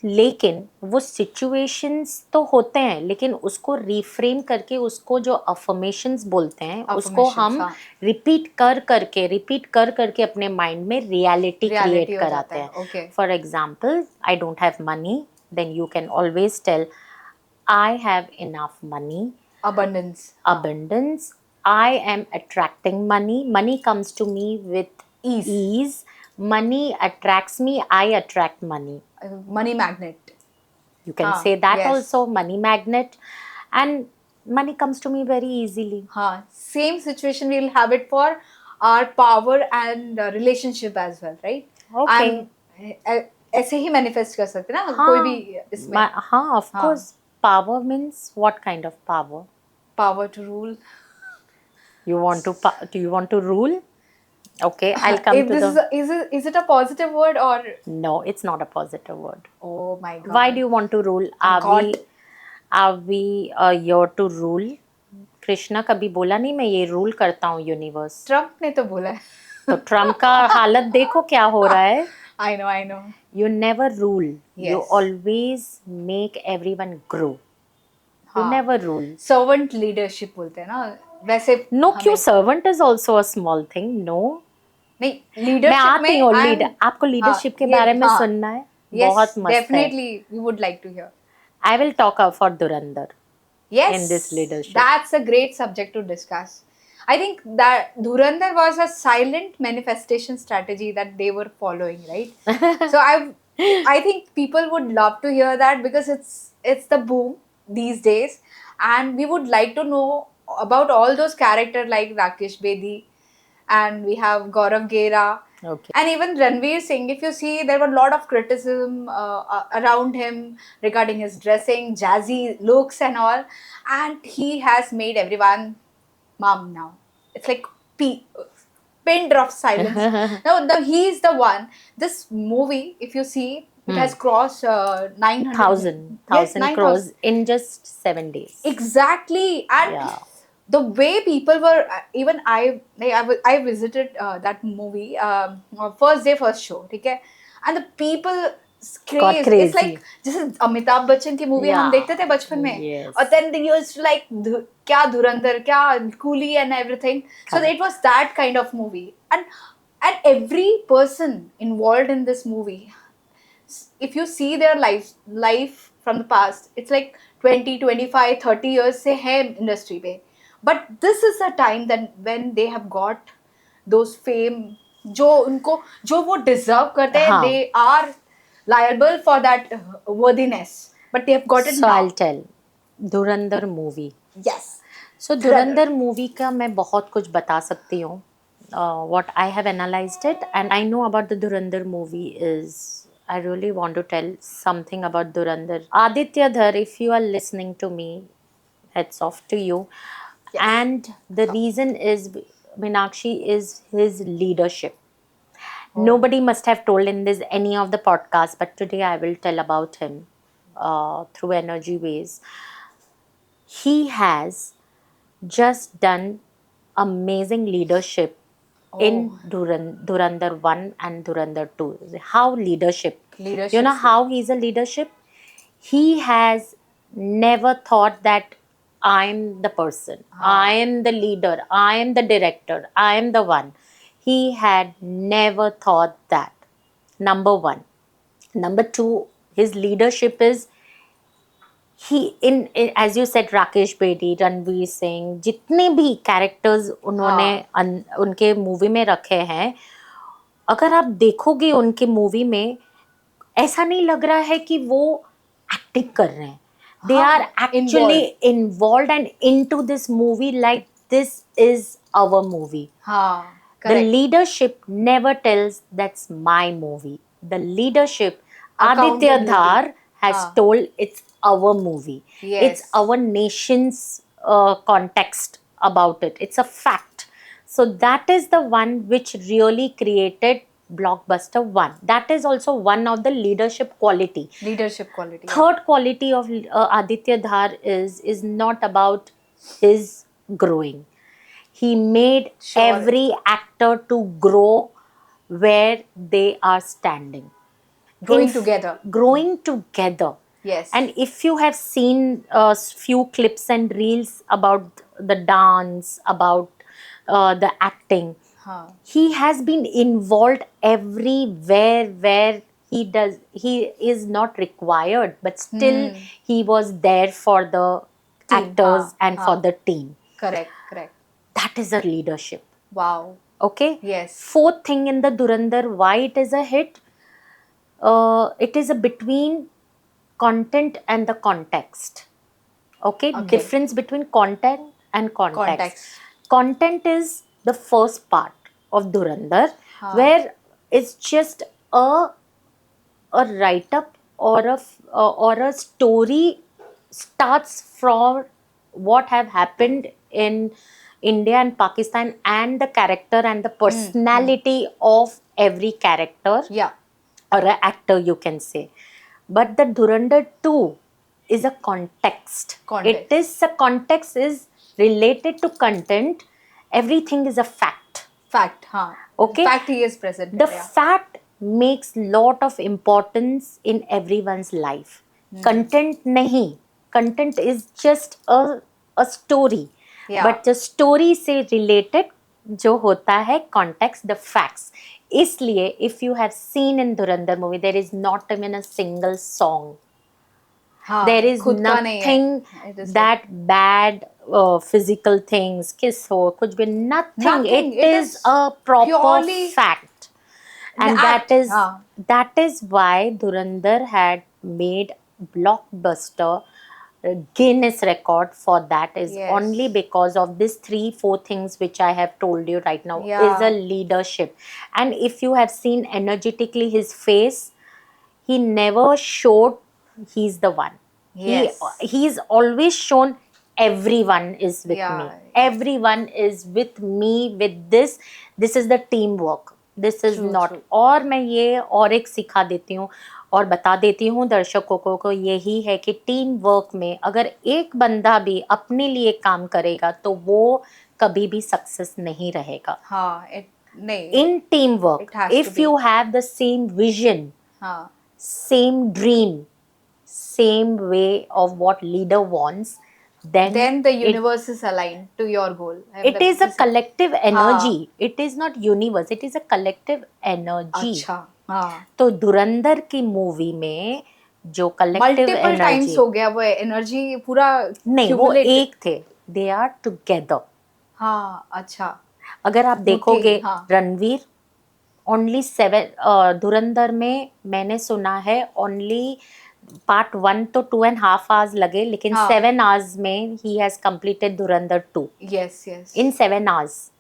लेकिन वो सिचुएशंस तो होते हैं, लेकिन उसको रिफ्रेम करके उसको जो अफर्मेशंस बोलते हैं उसको Affirmations, हम हाँ. रिपीट कर करके अपने माइंड में रियलिटी Reality क्रिएट हो कराते जाता है. हैं. Okay. For example, I don't have money, then you can always tell I have enough money. Abundance. Abundance, I am attracting money. Money comes to me with Ease. Money attracts me, I attract money. Money magnet. You can हाँ, say that yes. also, money magnet. And money comes to me very easily. हाँ, same situation we'll have it for our power and relationship as well, right? Okay. ऐसे ही manifest कर सकते हैं ना हाँ, कोई भी इसमें. हाँ, of हाँ. course. Power means what kind of power? Power to rule. You want to do you want to rule? Okay, I'll come If to this the. is it a positive word or? No, it's not a positive word. Oh my God. Why do you want to rule? God. Are we here to rule? Krishna कभी बोला नहीं मैं ये rule करता हूँ universe. Trump ने तो बोला है. तो ट्रम्प का हालत देखो क्या हो रहा है. I know. You never rule. You Yes. always make everyone grow. You हाँ. never rule. Servant leadership बोलते हैं ना वैसे. No, क्यों? हमें- servant is also a small thing. No. नहीं मैं leadership आती हूँ. में लीडर, आपको लीडरशिप के ये- बारे में हाँ. सुनना है. Yes, बहुत मस्त है. definitely we would like to hear. I will talk for Dhurandhar. Yes, In this leadership. That's a great subject to discuss. I think that Dhurandhar was a silent manifestation strategy that they were following, right? So I think people would love to hear that because it's the boom these days, and we would like to know about all those characters like Rakesh Bedi, and we have Gaurav Gera. Okay. And even Ranveer Singh, if you see, there were a lot of criticism around him regarding his dressing, jazzy looks and all. And he has made everyone mum now. It's like pin drop silence. No, he's the one. This movie, if you see, it has crossed 900 thousand Yes, 9,000 crores in just 7 days. Exactly. And Yeah. the way people were, even I visited that movie first day first show, okay, and the people crazy. crazy. It's like जैसे अमिताभ बच्चन की movie हम Yeah. देखते थे बचपन में. Yes. और then they used to like क्या धुरंधर क्या coolie and everything. So Correct. it was that kind of movie, and every person involved in this movie, if you see their life from the past, it's like 20, 25, 30 years से है industry पे. But this is a time that when they have got those fame जो वो deserve करते हैं. हाँ. They are liable for that worthiness, but they have got it So now. I'll tell. Dhurandhar movie. Yes. So Dhurandhar movie का मैं बहुत कुछ बता सकती हूँ. What I have analyzed it and I know about the Dhurandhar movie is I really want to tell something about Dhurandhar. Aditya Dhar, if you are listening to me, hats off to you. Yes. And the reason is Meenakshi is his leadership. Nobody must have told in this any of the podcasts, but today I will tell about him through energy ways. He has just done amazing leadership in Dhurandhar 1 and Dhurandhar 2. How leadership? Leadership. You know how he's a leadership? He has never thought that I'm the person, I am the leader, I am the director, I am the one. He had never thought that. Number one. Number two, his leadership is he in as you said Rakesh Bedi, Ranveer Singh, जितने भी characters उन्होंने उनके movie में रखे हैं, अगर आप देखोगे उनके मूवी में ऐसा नहीं लग रहा है कि वो एक्टिंग कर रहे हैं. They are actually involved and into this movie like this is our movie. हाँ. The Correct. leadership never tells that's my movie. The leadership, Aditya Accountability. Dhar has हाँ. told it's our movie. Yes. It's our nation's context about it. It's a fact. So that is the one which really created Blockbuster 1. That is also one of the leadership quality. Leadership quality. Yeah. Third quality of Aditya Dhar is not about his growing. He made Sure. every actor to grow where they are standing. Growing together. Growing together. Yes. And if you have seen a few clips and reels about the dance, about the acting, हाँ. he has been involved everywhere where he is not required, but still he was there for the Team, actors हाँ, and for हाँ. the team. Correct. Correct. That is a leadership. Wow. Okay. Yes. Fourth thing in the Dhurandhar, why it is a hit? It is a between content and the context. Okay? Okay. Difference between content and context. Context. Content is the first part of Dhurandhar, हाँ. where it's just a write up or a story starts from what have happened in India and Pakistan, and the character and the personality of every character Yeah. or an actor, you can say. But the Dhurandhar 2 is a context. Context. It is a context is related to content. Everything is a fact. Fact. हाँ. Okay. Fact he is present. The yeah. fact makes lot of importance in everyone's life. Content nahi. Content is just a story. Yeah. But the story से related जो होता है context, the facts. इसलिए if you have seen in Dhurandhar movie, there is not even a single song. हाँ. There is खुद का नहीं है. nothing It is that bad physical things, kiss ho, कुछ भी, nothing. Nothing. It is a proper purely fact. And the act. that is why Dhurandhar had made Blockbuster Guinness record for that is Yes. only because of these 3-4 things which I have told you right now Yeah. is a leadership. And if you have seen energetically his face, he never showed he's the one. Yes. He's always shown everyone is with Yeah. me. Everyone is with me with this. This is the teamwork. This is True, not. true. और मैं ये और एक सिखा देती हूँ और बता देती हूँ दर्शकों को यही है कि टीम वर्क में अगर एक बंदा भी अपने लिए काम करेगा तो वो कभी भी सक्सेस नहीं रहेगा. हाँ. नहीं. In teamwork, It has to if be. you have the same vision, हाँ. same dream, same way of what leader wants, then the universe is aligned to your goal. it is a collective energy. It is not universe. It is a collective energy. अच्छा. हाँ. तो धुरंधर की movie में जो collective Multiple times energy हो गया वो energy पूरा नहीं, वो accumulate- एक थे. They are together. हाँ. अच्छा. अगर आप देखोगे हाँ. रणवीर ओनली 7 धुरंधर में मैंने सुना है ओनली पार्ट 1 तो 2.5 आवर्स लगे, लेकिन हाँ. 7 आवर्स में he has completed Dhurandhar 2 Yes. Yes. in 7 hours.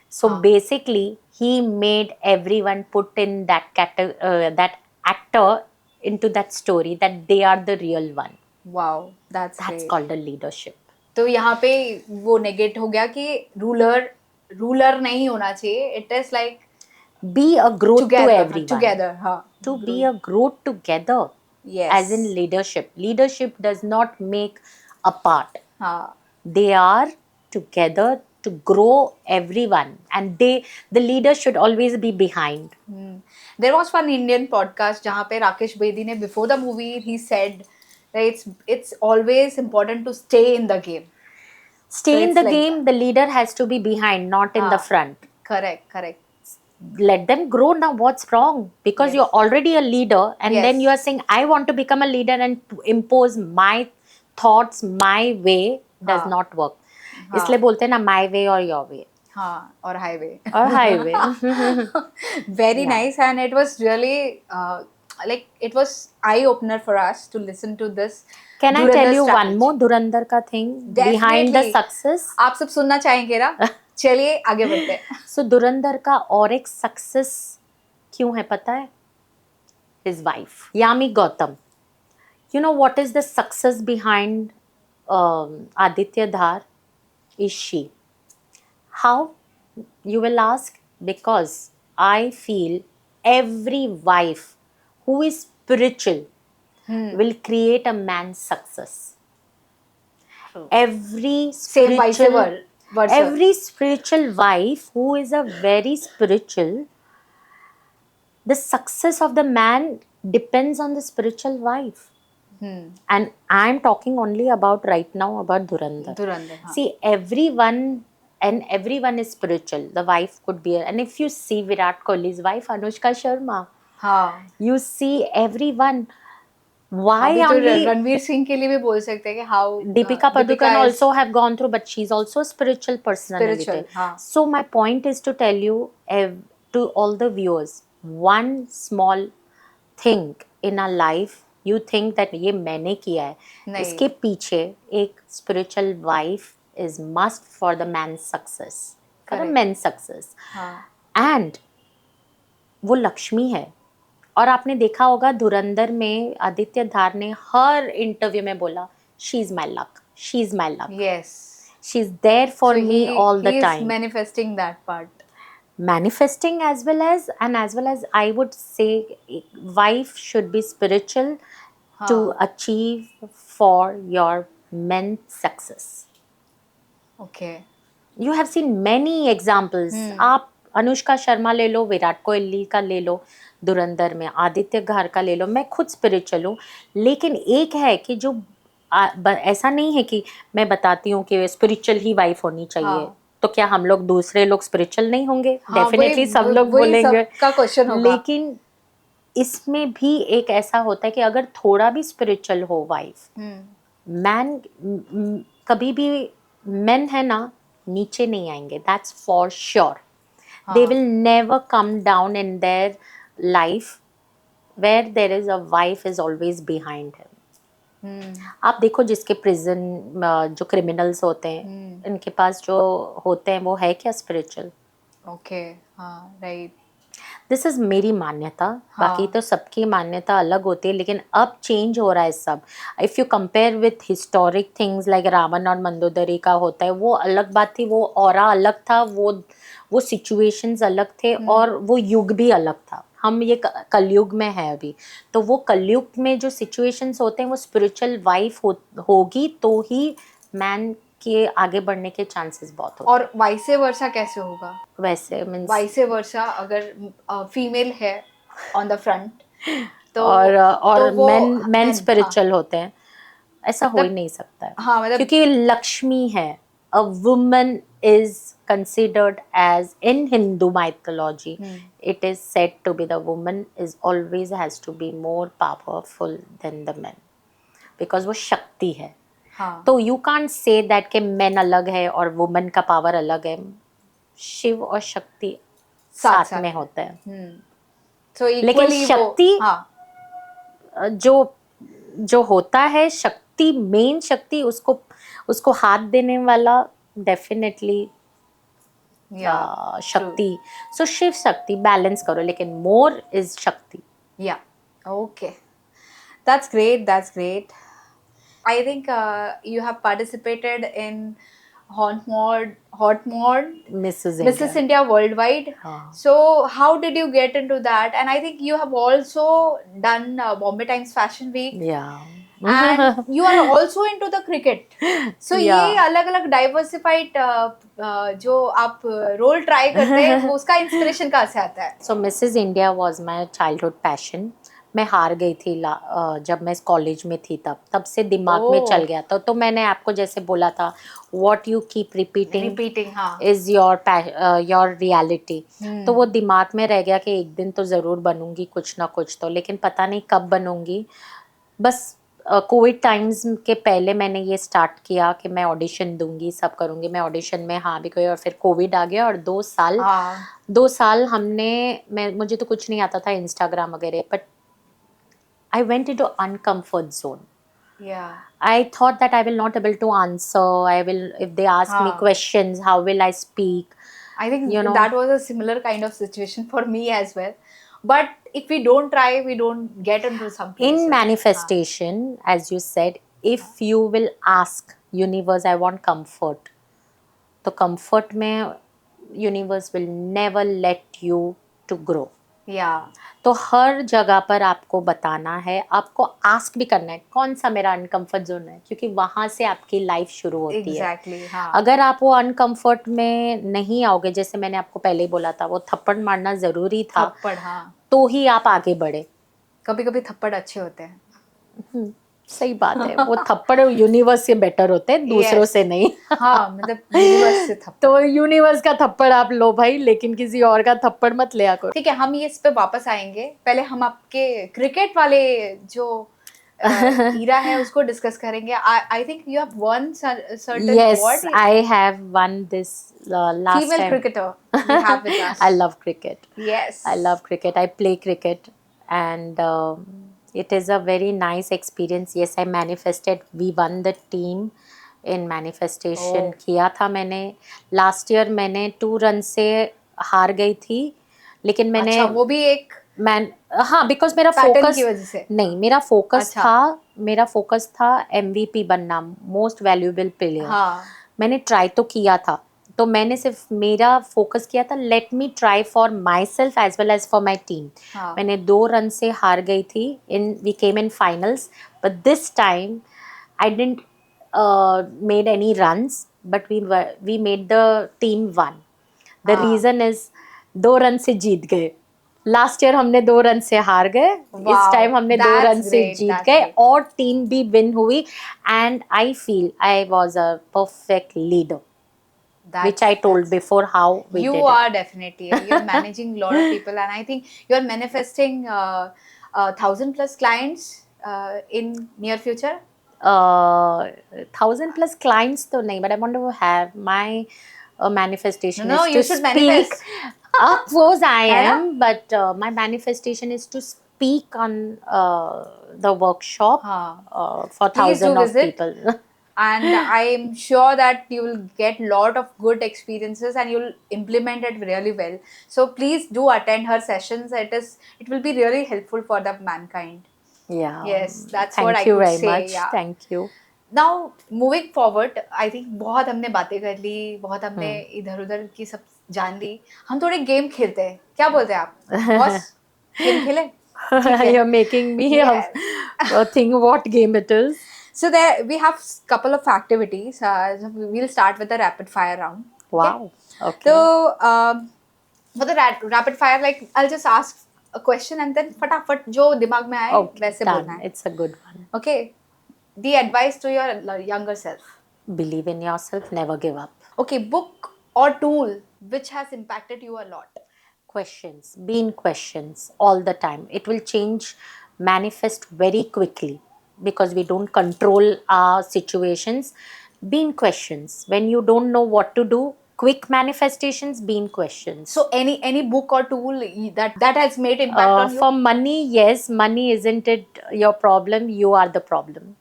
So हाँ. basically he made everyone put in that actor into that story that they are the real one. Wow. That's That's great. called a leadership. तो यहाँ पे वो negate हो गया कि ruler नहीं होना चाहिए. It is like Be a growth to everyone. Together. हाँ. To be a growth together. Yes. As in leadership. Leadership does not make apart. हाँ. They are together to grow everyone, and the leader should always be behind. There was one Indian podcast जहाँ पे राकेश बेदी ने before the movie he said that it's always important to stay in the game. Stay So in it's the like game. The leader has to be behind, not in the front. Correct. Let them grow. Now what's wrong? Because Yes. you're already a leader, and Yes. then you are saying I want to become a leader and to impose my thoughts, my way does हाँ. not work. इसलिए बोलते हैं ना my way or your way हाँ. और highway. or highway. Very Yeah. nice, and it was really like it was eye opener for us to listen to this. Can I Dhurandhar tell you one strategy. more Dhurandhar ka thing behind the Definitely. success? आप सब सुनना चाहेंगे ना? चलिए आगे बढ़ते हैं. So धुरंधर का और एक सक्सेस क्यों है पता है? His wife Yami Gautam. You know what is the success behind Aditya Dhar? Is she? How? You will ask. Because I feel every wife who is spiritual will create a man's success. Every Same vice spiritual, versa. every spiritual wife who is a very spiritual, the success of the man depends on the spiritual wife. And I'm talking only about right now about Dhurandhar. Dhurandhar, हाँ. See, everyone is spiritual. The wife could be, and if you see Virat Kohli's wife, Anushka Sharma, हाँ. you see everyone. Why अभी तो only Ranveer Singh के लिए भी बोल सकते हैं कि how Deepika Padukone also have gone through, but she's also a spiritual personality. Spiritual, हाँ. So my point is to tell you, to all the viewers, one small thing in our life, you think that ये मैंने किया है, नहीं. इसके पीछे एक spiritual wife is must for the man's success, for the Correct. men's success. हाँ. And वो लक्ष्मी है. और आपने देखा होगा धुरंधर में आदित्य धार ने हर इंटरव्यू में बोला she is my luck, she is my luck, Yes. She is there for So me all the he is time. manifesting that part. Manifesting as well as I would say wife should be spiritual to achieve for your men's success. Okay. You have seen many examples. आप अनुष्का शर्मा ले लो, विराट कोहली का ले लो, धुरंधर में आदित्य धार का ले लो. मैं खुद spiritual हूँ, लेकिन एक है कि जो ऐसा नहीं है कि मैं बताती हूँ कि स्पिरिचुअल ही वाइफ होनी चाहिए. तो क्या हम लोग दूसरे लोग स्पिरिचुअल नहीं होंगे? डेफिनेटली सब लोग बोलेंगे, का क्वेश्चन होगा. लेकिन इसमें भी एक ऐसा होता है कि अगर थोड़ा भी स्पिरिचुअल हो वाइफ, मैन कभी भी मेन है ना नीचे नहीं आएंगे. That's for sure. They will never come down in their life where there is a wife is always behind him. आप देखो जिसके प्रिजन जो क्रिमिनल्स होते हैं, इनके पास जो होते हैं वो है क्या स्पिरिचुअल? ओके, हाँ, राइट. दिस इज मेरी मान्यता. बाकी तो सबकी मान्यता अलग होती है, लेकिन अब चेंज हो रहा है सब. If you compare with historic things like Ravana और मंदोदरी का होता है, वो अलग बात थी, वो ऑरा अलग था, वो सिचुएशंस अलग थे, और वो युग भी अलग था. हम ये कलयुग में है अभी, तो वो कलयुग में जो सिचुएशंस होते हैं वो स्पिरिचुअल वाइफ होगी तो ही मैन के आगे बढ़ने के चांसेस बहुत होते हैं. और वाइसे वर्सा कैसे होगा? वैसे मींस वाइसे वर्सा अगर फीमेल है ऑन द फ्रंट तो और तो मेन स्पिरिचुअल होते हैं, ऐसा हो ही नहीं सकता है. हाँ, मतलब क्योंकि लक्ष्मी है. A woman is considered as in Hindu mythology, it is said to be the woman is always has to be more powerful than the men because वो शक्ति है. हाँ. तो you can't say that कि men अलग है और woman का पावर अलग है. शिव और शक्ति साथ में होता है. So लेकिन शक्ति जो होता है, शक्ति मेन शक्ति, उसको हाथ देने वाला डेफिनेटली शक्ति. सो शिव शक्ति बैलेंस करो, लेकिन मोर इज शक्ति. या okay, that's great. I think you have participated in hot mod Mrs. India worldwide. So how did you get into that? And I think you have also done Bombay Times Fashion Week. Yeah. And you are also into the cricket. So ये अलग-अलग diversified जो आप role try करते हैं, वो उसका inspiration कहाँ से आता है? So Mrs. India was my childhood passion. मैं हार गई थी जब मैं कॉलेज में थी, तब से दिमाग में चल गया था. तो मैंने आपको जैसे बोला था, what you keep repeating is your reality. तो वो दिमाग में रह गया कि एक दिन तो ज़रूर बनूंगी कुछ ना कुछ तो, लेकिन पता नहीं कब बनूंगी. बस कोविड टाइम्स के पहले मैंने ये स्टार्ट किया कि मैं ऑडिशन दूंगी, सब करूंगी. मैं ऑडिशन में हाँ भी गई, और फिर कोविड आ गया, और 2 साल मुझे तो कुछ नहीं आता था इंस्टाग्राम वगैरह, but I went into uncomfort zone. Yeah. I thought that I will not able to answer. If they ask me questions, how will I speak? I think that was a similar kind of situation for me as well. But if we don't try, we don't get into some places. In manifestation, as you said, if you will ask universe, I want comfort, तो comfort में universe will never let you to grow. Yeah. तो हर जगह पर आपको बताना है, आपको ask भी करना है कौन सा मेरा अनकंफर्ट जोन है, क्योंकि वहां से आपकी लाइफ शुरू होती है. Exactly. हाँ. अगर आप वो अनकंफर्ट में नहीं आओगे, जैसे मैंने आपको पहले ही बोला था, वो थप्पड़ मारना जरूरी था, थप्पड़, हाँ. तो ही आप आगे बढ़े. कभी कभी थप्पड़ अच्छे होते हैं. सही बात है. वो थप्पड़ यूनिवर्स से बेटर होते हैं, दूसरों Yes. से नहीं. हाँ, मतलब यूनिवर्स से थप्पड़. तो यूनिवर्स का थप्पड़ आप लो भाई, लेकिन किसी और का थप्पड़ मत लिया करो. ठीक है, हम ये इस पे वापस आएंगे. पहले हम आपके क्रिकेट वाले जो ईरा है उसको डिस्कस करेंगे. I think you have one certain Yes, award. I have won this last Female time. cricketer you have with us. I love cricket. Yes. I love cricket. I play cricket, and it is a very nice experience. Yes, I manifested. We won the team in manifestation. Oh. किया था मैंने. Last year मैंने 2 run से हार गई थी, लेकिन मैंने अच्छा, वो भी एक हाँ, बिकॉज मेरा पैटर्न फोकस की वजह से. नहीं, अच्छा. मेरा फोकस था MVP बनना, मोस्ट वैल्यूएबल प्लेयर. हाँ. मैंने ट्राई तो किया था, तो मैंने सिर्फ मेरा फोकस किया था, let me try for my self as well as for my team. हाँ. मैंने 2 रन से हार गई थी. We came in finals, but this time I didn't made any runs, but we made the team won. The हाँ. Reason is 2 run से जीत गए. लास्ट ईयर हमने 2 रन से हार गए, इस टाइम हमने 2 That's रन से great, जीत that's गए, great. और टीम भी विन हुई. And I feel I was a perfect leader, which I told before how we you did it. are definitely, you're managing a lot of people, and I think you're manifesting 1,000+ clients in near future. 1,000+ clients तो नहीं, but I want to have my manifestation No, is you to should speak. manifest. Of course I है ना? am, but my manifestation is to speak on the workshop हाँ. for Please do 1,000 of visit. people. And I'm sure that you will get lot of good experiences and you'll implement it really well. So please do attend her sessions. It will be really helpful for the mankind. Yeah. Yes, that's Thank what I you could very say. much. Yeah. Thank you. Now moving forward, I think बहुत हमने बातें कर ली, बहुत हमने इधर उधर की सब जान ली. हम थोड़े गेम खेलते हैं, क्या बोलते हैं आप? बॉस, गेम खेले? You're making me Yes. think what game it is. So there we have couple of activities. So we'll start with the rapid fire round. Wow. Okay. So for the rapid fire, like I'll just ask a question and then फटाफट जो दिमाग में आए Okay, वैसे done. बोलना है. It's a good one. Okay. The advice to your younger self. Believe in yourself, never give up. Okay, book or tool which has impacted you a lot. Questions, be in questions all the time. It will change, manifest very quickly, because we don't control our situations. Be in questions. When you don't know what to do, quick manifestations, be in questions. So any book or tool that has made impact on you? For money, yes, money isn't it your problem, you are the problem.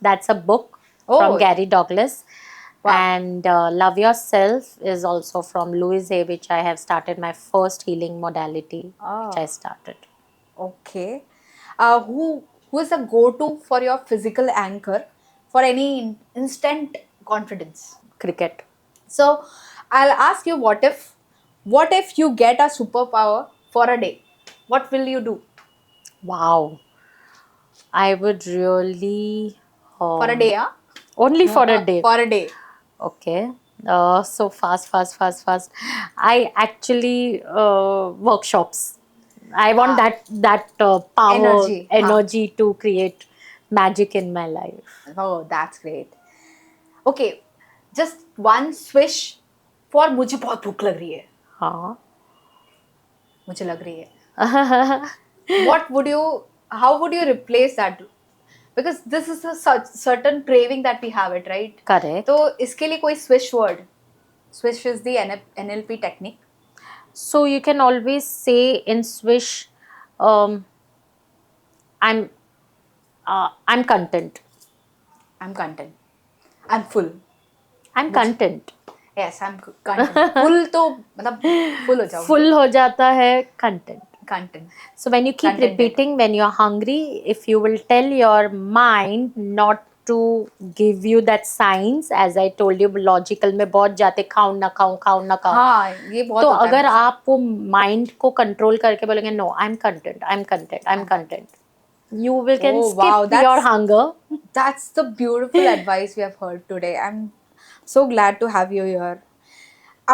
That's a book from Oh. Gary Douglas. Wow. And Love Yourself is also from Louise Hay, which I have started my first healing modality, which I started. Okay. Who is the go-to for your physical anchor for any instant confidence? Cricket. So I'll ask you, what if you get a superpower for a day? What will you do Wow. I would really... for a day? Huh? Only for a day. For a day. Okay. So fast. I actually workshops. I want that power, energy to create magic in my life. Oh, that's great. Okay, just one swish for मुझे बहुत भूख लग रही है. हाँ. मुझे लग रही है. How would you replace that? Because this is a certain craving that we have it, right? Correct. तो इसके लिए कोई swish word. Swish is the NLP technique. So you can always say in Swish, I'm content. I'm content. I'm full. I'm content. Yes, I'm content. Full तो मतलब full हो जाओ. Full हो जाता है content. Content. So when you keep Contented. repeating, when you're hungry, if you will tell your mind not to give you that signs, as I told you, logical में बहुत जाते खाऊं ना खाऊं खाऊं ना खाऊं. हाँ ये बहुत तो होता है अगर मुझसे। आप वो माइंड को कंट्रोल करके बोलेंगे no I am content I am content I am content, you will can Oh, skip wow, your that's- hunger. That's the beautiful advice we have heard today. I'm so glad to have you here.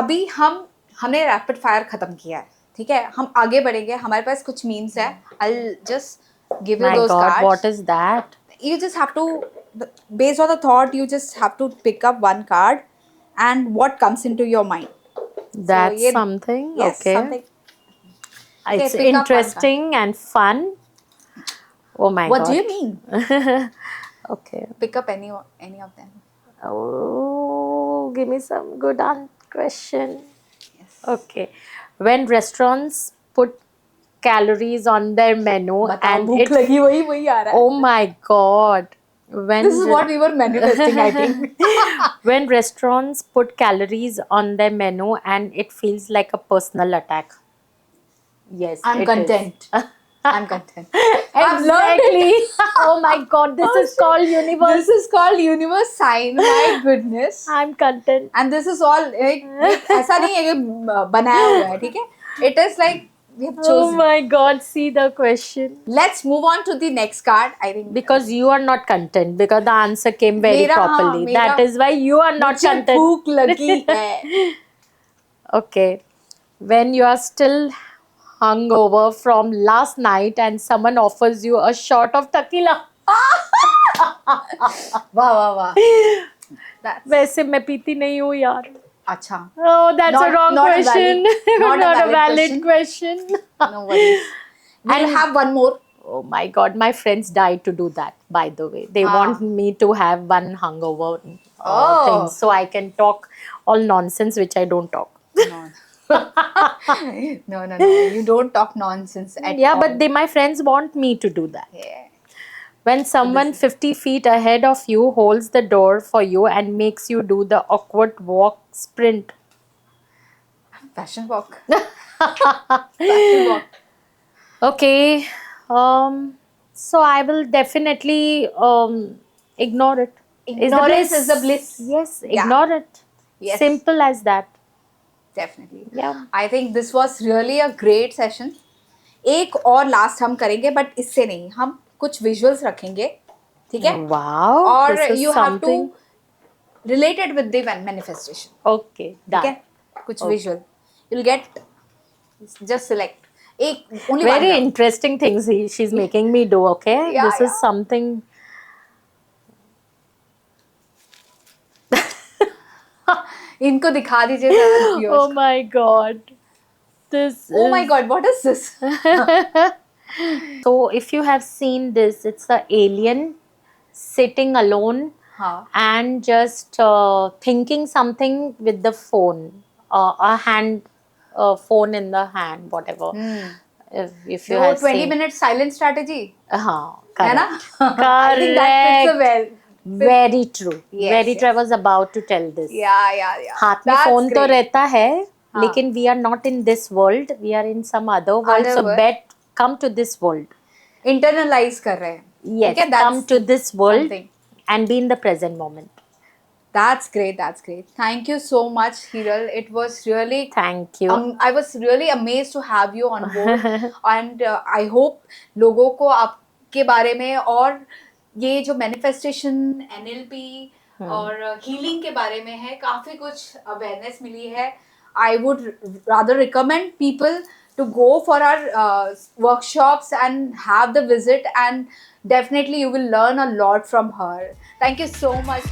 अभी हमने rapid fire खत्म किया है, ठीक है? हम आगे बढ़ेंगे, हमारे पास कुछ मीम्स है. I'll just give you My those God, cards. what is that? You just have to, based on the thought, you just have to pick up one card and what comes into your mind. That's ये- something. Yes, Okay. something. It's pick up one card. interesting and fun. Oh my What God. do you mean? Okay. Pick up any of them. Oh, give me some good question. Yes. Okay. When restaurants put calories on their menu बताओ, and भूख लगी वही आ रहा है. oh my God. When This is what we were manifesting, I think. when restaurants put calories on their menu and it feels like a personal attack. Yes, I'm it is. content. I'm content. I've learned Exactly. Oh my God, this Oh, is shit. called universe. This is called universe sign. My goodness. I'm content. And this is all ऐसा नहीं है कि बनाया हुआ है, ठीक है? It is like we have Oh chosen. my God, see the question. Let's move on to the next card. I think Because you are not content, because the answer came very मेरा- हाँ, properly. मेरा- That is why you are not मुझे content. भूख लगी है. Okay. When you are still hungover from last night and someone offers you a shot of tequila. वाह. That's वैसे मैं पीती नहीं हूँ यार. अच्छा. Oh, that's a wrong Not a question. valid- not a valid question. No worries. We'll have one more. Oh my God, my friends die to do that, by the way. They Ah. want me to have one hungover Oh. thing so I can talk all nonsense which I don't talk. No. No. You don't talk nonsense at Yeah, all. but my friends want me to do that. Yeah. When someone 50 feet ahead of you holds the door for you and makes you do the awkward walk sprint. Fashion walk. Fashion walk. Okay. So I will definitely ignore it. Ignorance is the bliss. Yes, Yeah. ignore it. Yes. Simple as that. Definitely. Yeah. I think this was really a great session. एक और last हम करेंगे but इससे नहीं, हम कुछ visuals रखेंगे, ठीक है? Wow. और this is you have to something. relate it with the manifestation. Okay. Done. ठीक है? कुछ Okay. Visual. You'll get, just select. एक only Very one. interesting things she's making me do. Okay. Yeah, This is yeah. something. इनको दिखा दीजिए जरा viewers Oh my God. This. को. Oh is- my God, what is this? So if you have seen this, it's the alien sitting alone हाँ. and just thinking something with the phone, a hand, phone in the hand, whatever. If you वो have 20 seen, minute silent strategy हाँ, है ना? correct. I think that fits the well. Very true. Yes, Very yes. true. I was about to tell this. Yeah. हाथ में That's phone तो great. रहता है, हाँ. लेकिन we are not in this world. We are in some other world. Other So world. come to this world. Internalize कर रहे हैं. Yes, Okay, that's come to this world something. and be in the present moment. That's great. Thank you so much, Hiral. It was really Thank you. I was really amazed to have you on board and I hope लोगों को आपके बारे में और ये जो manifestation, NLP और healing के बारे में है, काफी कुछ awareness मिली है. I would rather recommend people to go for our workshops and have the visit, and definitely you will learn a lot from her. Thank you so much.